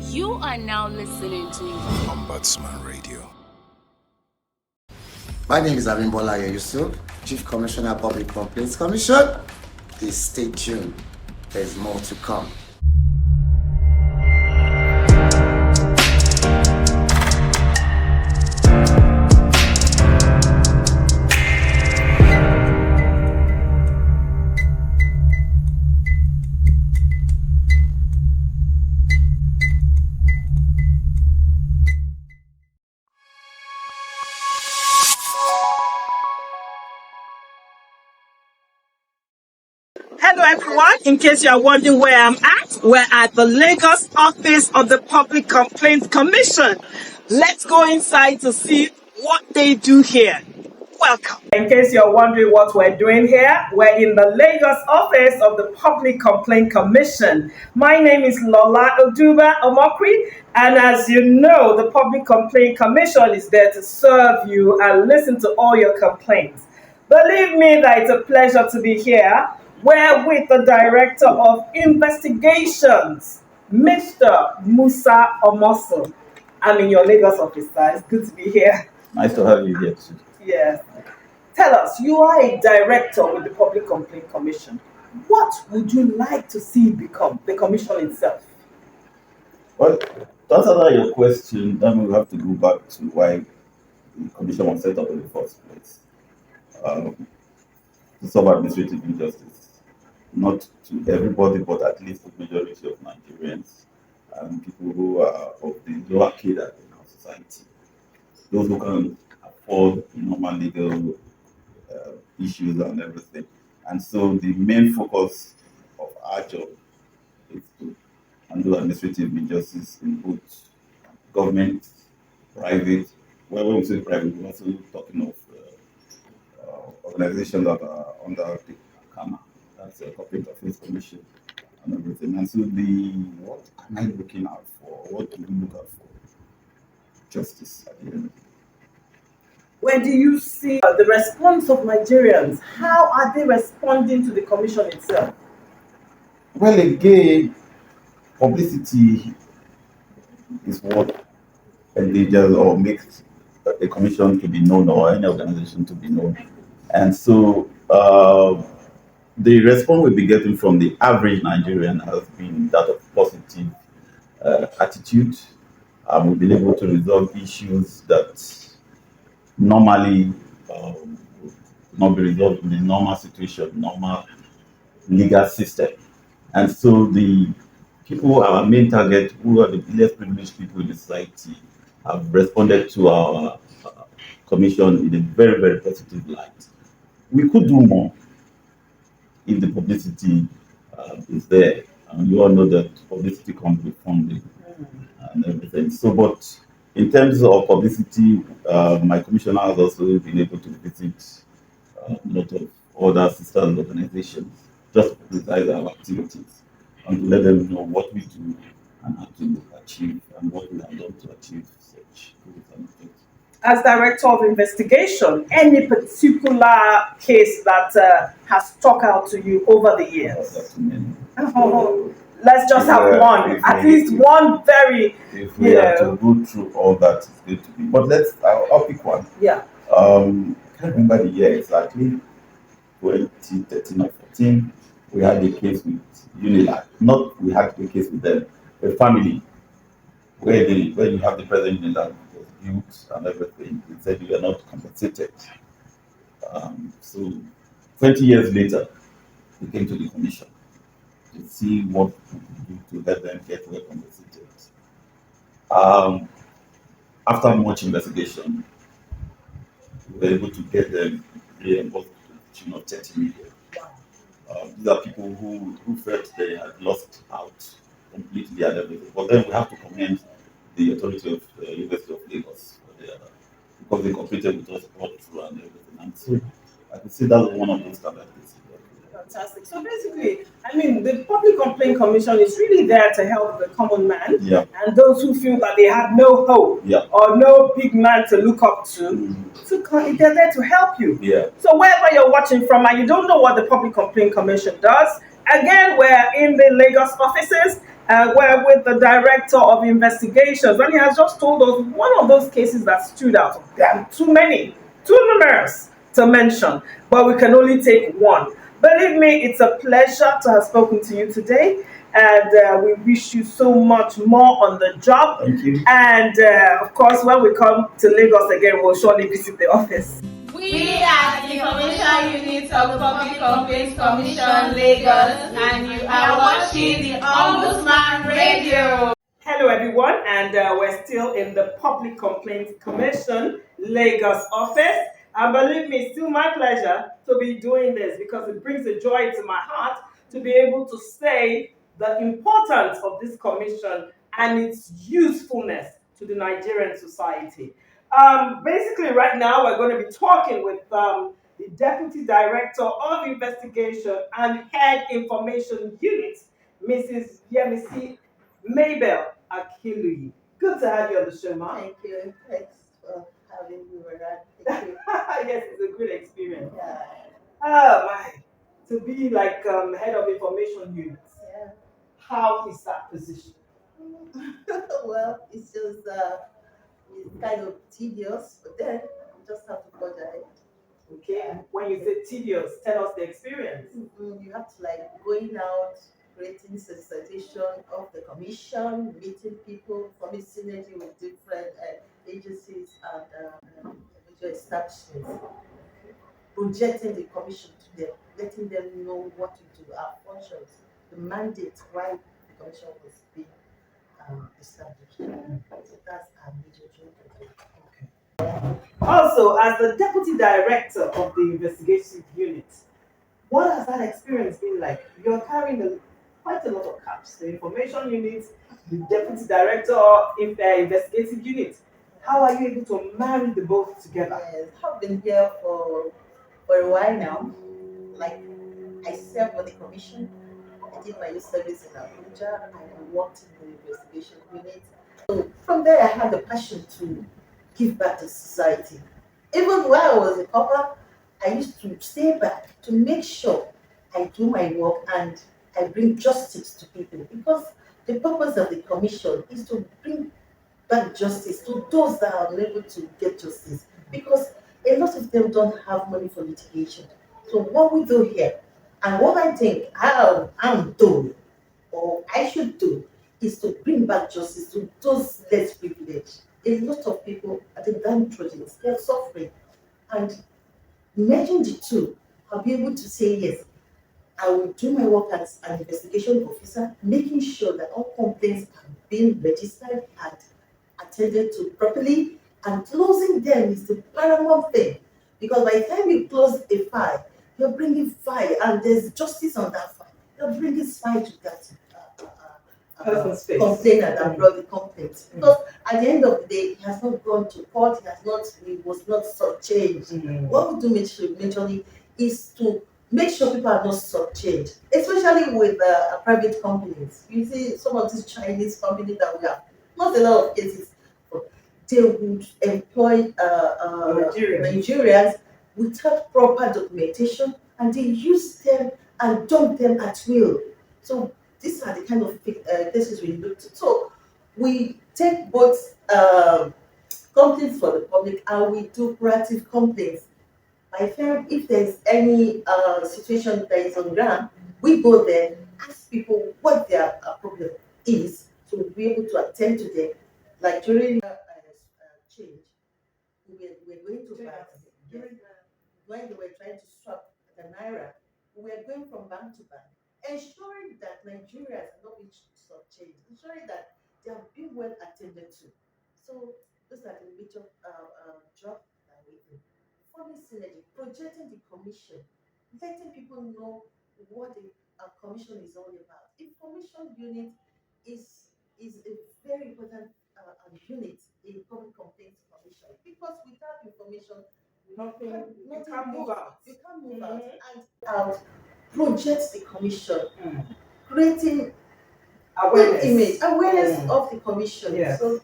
You are now listening to Ombudsman Radio. My name is Abimbola Yusuf, Chief Commissioner, Public Complaints Commission. Please stay tuned. There's more to come. Hello everyone, in case you are wondering where I'm at, we're at the Lagos office of the Public Complaints Commission. Let's go inside to see what they do here. Welcome. In case you're wondering what we're doing here, we're in the Lagos office of the Public Complaint Commission. My name is Lola Oduba Omokri, and as you know, the Public Complaint Commission is there to serve you and listen to all your complaints. Believe me that it's a pleasure to be here. We're with the Director of Investigations, Mr. Musa Omoso. I'm in your Lagos office, guys. Good to be here. Nice to have you here too. Yes. Tell us, you are a director with the Public Complaint Commission. What would you like to see become the commission itself? Well, to answer your question, then we have to go back to why the commission was set up in the first place. To solve administrative injustice. Not to everybody, but at least the majority of Nigerians and people who are of the lower cadre in our society. Those who can afford normal legal issues and everything. And so the main focus of our job is to handle administrative injustice in both government, private. Well, when we say private, we're also talking of organizations that are under the CAMA. That's a Corporate Affairs Commission and everything. And so what am I looking out for? What do we look out for? Justice at the end of the day. Where do you see the response of Nigerians? How are they responding to the commission itself? Well, again, publicity is what endangers or makes a commission to be known or any organization to be known. And so the response we'll be getting from the average Nigerian has been that of positive attitude. We've been able to resolve issues that normally would not be resolved in the normal situation, normal legal system. And so the people, our main target, who are the less privileged people in the society, have responded to our commission in a very, very positive light. We could do more if the publicity is there. And you all know that publicity comes with funding and everything. So, but in terms of publicity, my commissioner has also been able to visit a lot of other sister organizations just to publicize our activities and to let them know what we do and how to achieve and what we have done to achieve such goals and things. As Director of Investigation, any particular case that has stuck out to you over the years? Let's just have one, at least one very. If we have to go through all that, it's going to be. But I'll pick one. Yeah. I can't remember the year exactly. 2013 or 14, we had a case with Unilag. Not we had a case with them, a family where you have the president Unilag was built and everything. They said you are not compensated. So 20 years later, we came to the commission to see what we could do to let them get well compensated. After much investigation, we were able to get them reimbursed to the tune of 30 million. These are people who felt they had lost out completely and everything. But then we have to commend the authority of the University of Lagos because they competed with us all through and everything. And so I can say that's one of those standard cases. Fantastic. So basically, the Public Complaint Commission is really there to help the common man and those who feel that they have no hope or no big man to look up to. So they're there to help you. So wherever you're watching from and you don't know what the Public Complaint Commission does, again, we're in the Lagos offices we're with the Director of Investigations, and he has just told us one of those cases that stood out. There are too many, too numerous to mention, but we can only take one. Believe me, it's a pleasure to have spoken to you today, and we wish you so much more on the job. Thank you. And of course, when we come to Lagos again, we'll surely visit the office. We are the Information Unit of the Public Complaints Commission, Lagos, and you are watching the Ombudsman Radio. Hello, everyone, and we're still in the Public Complaints Commission Lagos office. And believe me, it's still my pleasure to be doing this because it brings a joy to my heart to be able to say the importance of this commission and its usefulness to the Nigerian society. Basically, right now, we're going to be talking with the Deputy Director of Investigation and Head Information Unit, Mrs. Yemisi Mabel Akiluyi. Good to have you on the show, ma'am. Thank you. Thanks for having me, Rana. Thank you. Yes, it's a good experience. Yeah. Oh my, to be like Head of Information Unit. Yeah. How is that position? Well, it's just it's kind of tedious, but then you just have to put ahead. Okay, when you say tedious, tell us the experience. You have to like going out, creating sensitization of the commission, meeting people, forming synergy with different agencies and individual establishments, projecting the commission to them, letting them know what to do, our functions, the mandate, why the commission was being established. So that's our major job. Also, as the Deputy Director of the Investigation Unit, what has that experience been like? You're carrying quite a lot of caps. The Information Unit, the Deputy Director of Investigative Unit. How are you able to marry the both together? Yes, I've been here for a while now. Like, I served on the commission. I did my youth service in Abuja and I worked in the investigation unit. So from there, I had the passion to give back to society. Even while I was a copper, I used to stay back to make sure I do my work and I bring justice to people, because the purpose of the commission is to bring back justice to those that are unable to get justice, because a lot of them don't have money for litigation. So what we do here, and what I think I'm doing, or I should do, is to bring back justice to those less privileged. A lot of people at the downtrodden, they're suffering. And merging the two, I'll be able to say, yes, I will do my work as an investigation officer, making sure that all complaints are being registered and attended to properly, and closing them is the paramount thing. Because by the time you close a file, you're bringing file, and there's justice on that file. You're bringing file to that complainant that brought the complaint. Because at the end of the day, it has not gone to court, it was not shortchanged. What we do majorly is to make sure people are not shortchanged, especially with private companies. You see some of these Chinese companies that we have, not a lot of cases, they would employ Nigerians without proper documentation, and they use them and dump them at will. So these are the kind of cases we look to. So we take both complaints for the public and we do proactive complaints. If there's any situation that is on ground, we go there, ask people what their problem is, so we'll be able to attend to them. Like during change, we were going to banks. When they were trying to swap the naira, we were going from bank to bank, ensuring that Nigerians are not being shortchanged, ensuring that they are being well attended to. So those are the major jobs that we do. Forming synergy, projecting the commission, letting people know what the commission is all about. Information unit is a very important unit in public complaints commission, because without information, Nothing you can't move out. You can't move out. And project the commission, creating awareness of the commission. Yes. So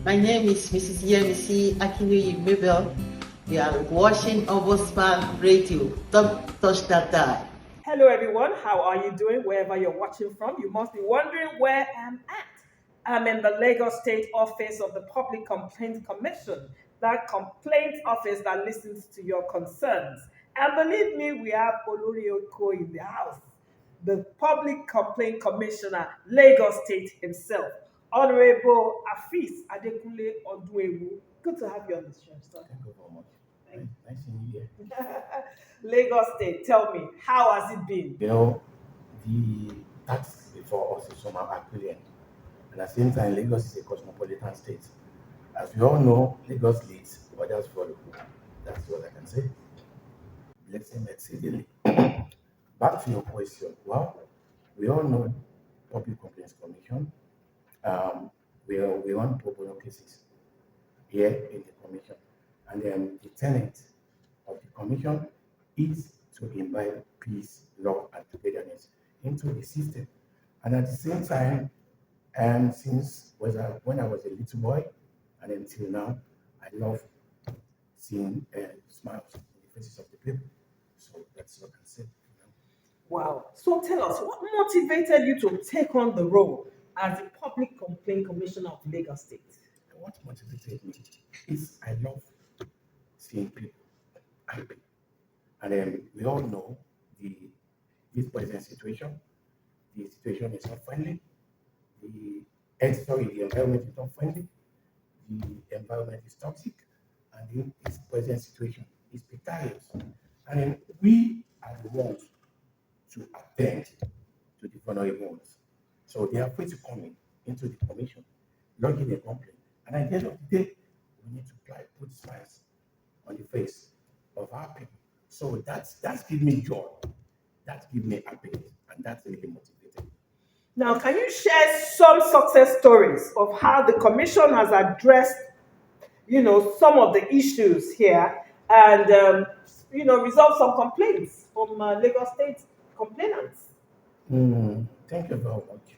My name is Mrs. Yemisi Akinuyi Mabel. We are watching Ombudsman Radio. Don't touch that dial. Hello everyone, how are you doing wherever you're watching from? You must be wondering where I'm at. I'm in the Lagos State Office of the Public Complaints Commission, that complaint office that listens to your concerns. And believe me, we have Olori Oko in the house, the Public Complaint Commissioner, Lagos State himself, Honorable Afis Adekunle Oduewu. Good to have you on the show, sir. Thank you very much. Nice seeing you here. Lagos State, tell me, how has it been? You know, the tax before us is somehow appealing. And at the same time, Lagos is a cosmopolitan state. As we all know, Lagos leads, others follow. That's what I can say. Let's say exceedingly. Back to your question. Well, we all know Public Complaints Commission. We run pro bono cases here in the commission. And then the tenet of the commission is to imbibe peace, love, and togetherness into the system. And at the same time, since when I was a little boy and until now, I love seeing smiles on the faces of the people. So that's what I can say. Wow. So tell us, what motivated you to take on the role as the Public Complaint Commissioner of Lagos State? What motivated me is I love seeing people happy. And we all know this present situation. The situation is not friendly. The environment is not friendly. The environment is toxic. And this present situation is precarious. And we are the ones to attend to the vulnerable ones. So they are free to come into the commission, lodge in a complaint. And at the end of the day, we need to put smiles on the face of our people. So that's gives me joy. That gives me happiness. And that's really motivating. Now, can you share some success stories of how the commission has addressed, some of the issues here and, resolved some complaints from Lagos State complainants? Thank you very much.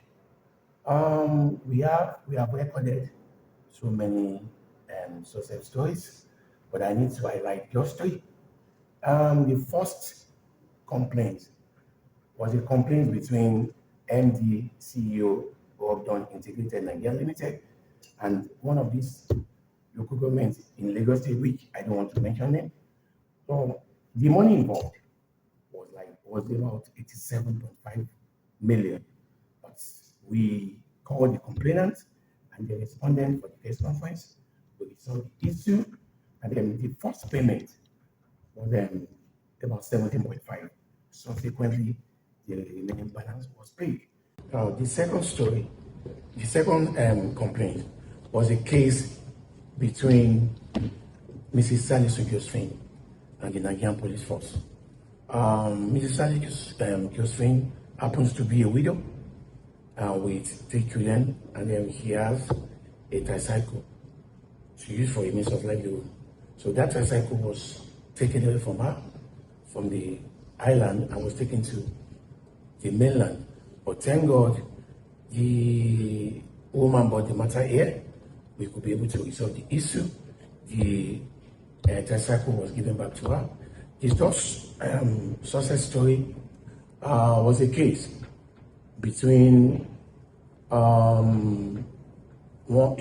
We have recorded so many success stories, but I need to highlight just three. The first complaint was a complaint between MD, CEO, Ogdon Integrated Nigeria Limited, and one of these local governments in Lagos State, which I don't want to mention them. So the money involved was about 87.5 million. But we called the complainant and the respondent for the press conference. We resolved the issue, and then the first payment was about 17.5. Subsequently, the remaining balance was paid. Now, the second complaint was a case between Mrs. Salisu Josephine and the Nigerian Police Force. Mrs. Salisu Josephine happens to be a widow with 3 children, and then she has a tricycle to use for a means of livelihood. So that tricycle was taken away from her from the island and was taken to the mainland. But thank God, the woman brought the matter here. We could be able to resolve the issue. The tricycle was given back to her. The third success story was a case between a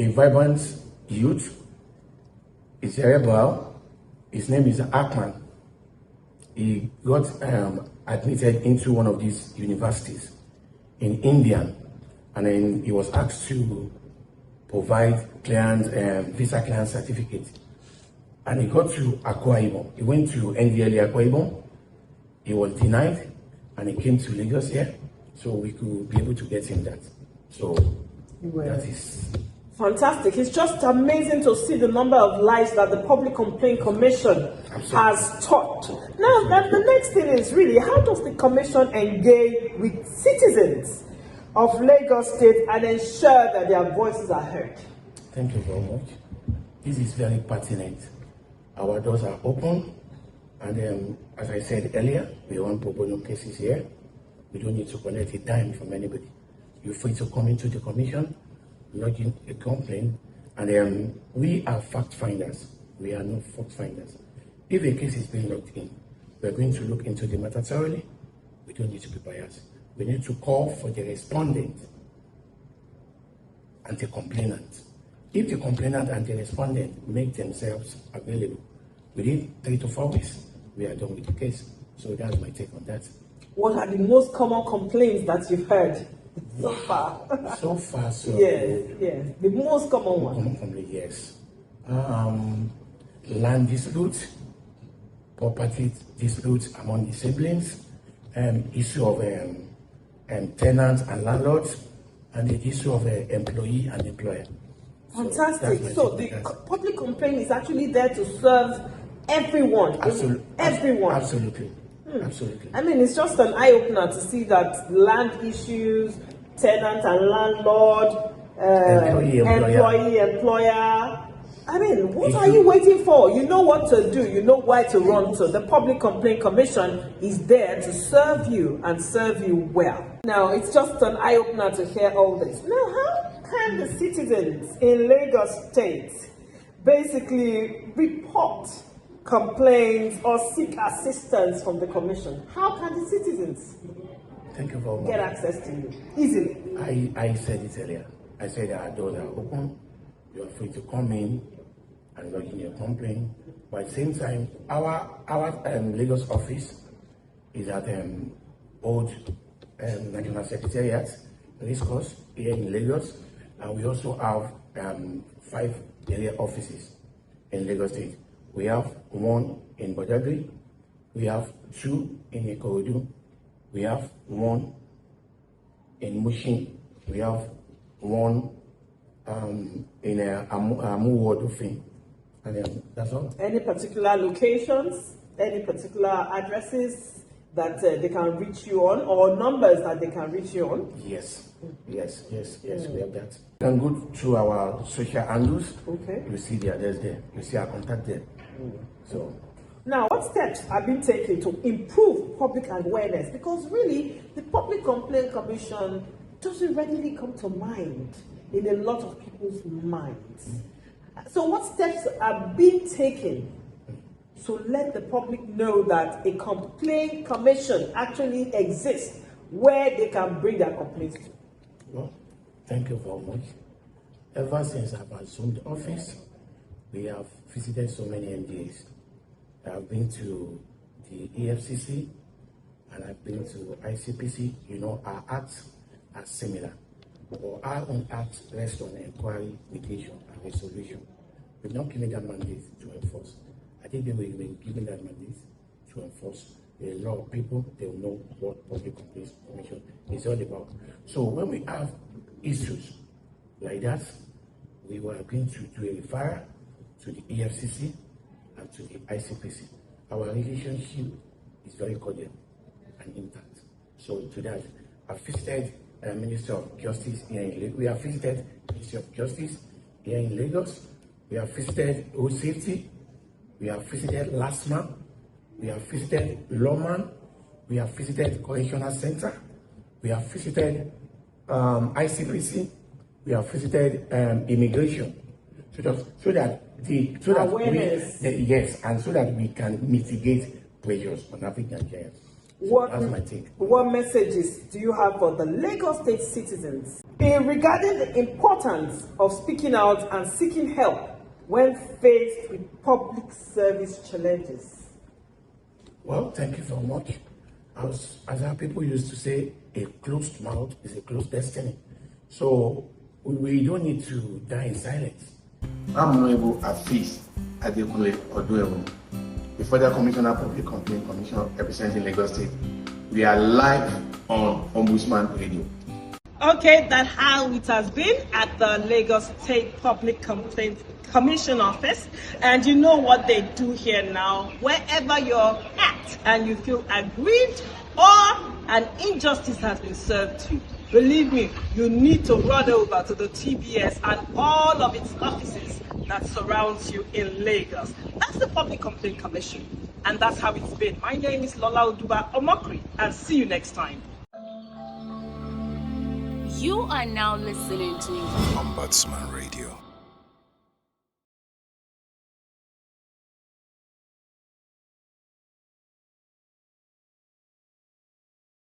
vibrant youth, a cerebral. His name is Akman. He got admitted into one of these universities in India, and then he was asked to provide visa clearance certificate. And he got to Akwa Ibom. He went to NDLEA Akwa Ibom. He was denied, and he came to Lagos here, so we could be able to get him that. So that is fantastic. It's just amazing to see the number of lives that the Public Complaint Commission has touched. Now, the next thing is really, how does the commission engage with citizens of Lagos State and ensure that their voices are heard? Thank you very much. This is very pertinent. Our doors are open, and as I said earlier, we run pro bono cases here. We don't need to collect a dime from anybody. You're free to come into the commission, lodge in a complaint, And we are fact finders. We are not fault finders. If a case is being locked in, we're going to look into the matter thoroughly. We don't need to be biased. We need to call for the respondent and the complainant. If the complainant and the respondent make themselves available within 3 to 4 weeks, we are done with the case. So that's my take on that. What are the most common complaints that you've heard so far? So far, so Yes. The most common one. common complaint, yes. Land disputes, property disputes among the siblings, issue of tenants and landlords, and the issue of employee and employer. Fantastic. that's my So take the on that. public complaint is actually there to serve everyone. Everyone. Absolutely. Absolutely. I mean, it's just an eye-opener to see that land issues, tenant and landlord, Employee, employer. I mean, what are you waiting for? You know what to do. You know where to run to. The Public Complaint Commission is there to serve you and serve you well. Now, it's just an eye-opener to hear all this. Now, how can the citizens in Lagos State basically report complaints or seek assistance from the commission? How can the citizens Thank you very much. get access to you easily? I said it earlier. I said our doors are open. You are free to come in and lodge in your complaint. But at the same time, our Lagos office is at Old National Secretariat, Race Course, here in Lagos. And we also have 5 area offices in Lagos State. We have 1 in Badagry, we have 2 in Ikorodu, we have 1 in Mushin, we have 1 in Amuwodufin, and that's all. Any particular locations, any particular addresses that they can reach you on, or numbers that they can reach you on? Yes, we have that. You can go through our social handles. Okay. You see the address there. You see our contact there. So, Now, what steps have been taken to improve public awareness? Because really, the Public Complaint Commission doesn't readily come to mind in a lot of people's minds. So what steps are being taken to let the public know that a complaint commission actually exists where they can bring their complaints to? well, thank you very much. Ever since I've assumed office, we have visited so many MDAs. I've been to the EFCC and I've been to ICPC. You know, our acts are similar. But our own acts rest on inquiry, mediation, and resolution. We've not given that mandate to enforce. I think they will be given that mandate to enforce. A lot of people, they will know what Public Complaints Commission is all about. So when we have issues like that, we were going to do a referral to the EFCC and to the ICPC. Our relationship is very cordial and intact. So to that, I visited Minister of Justice here in Lagos. We have visited Ministry of Justice here in Lagos. We have visited Road Safety. We have visited LASMA. We have visited Lawman. We have visited Correctional Center. We have visited ICPC. We have visited Immigration. So that Awareness. and so that we can mitigate pressures on African Nigerians. So that's my take. What messages do you have for the Lagos State citizens regarding the importance of speaking out and seeking help when faced with public service challenges? Well, thank you very much. As our people used to say, a closed mouth is a closed destiny. So we don't need to die in silence. I'm Honorable Afeez Adekunle Oduewu, the Federal Commissioner of Public Complaint Commission representing Lagos State. We are live on Ombudsman Radio. Okay, that's how it has been at the Lagos State Public Complaint Commission office. And you know what they do here now. Wherever you're at and you feel aggrieved or an injustice has been served to you, believe me, you need to run over to the TBS and all of its offices that surrounds you in Lagos. That's the Public Complaint Commission. And that's how it's been. My name is Lola Oduba Omokri, and see you next time. You are now listening to Ombudsman Radio.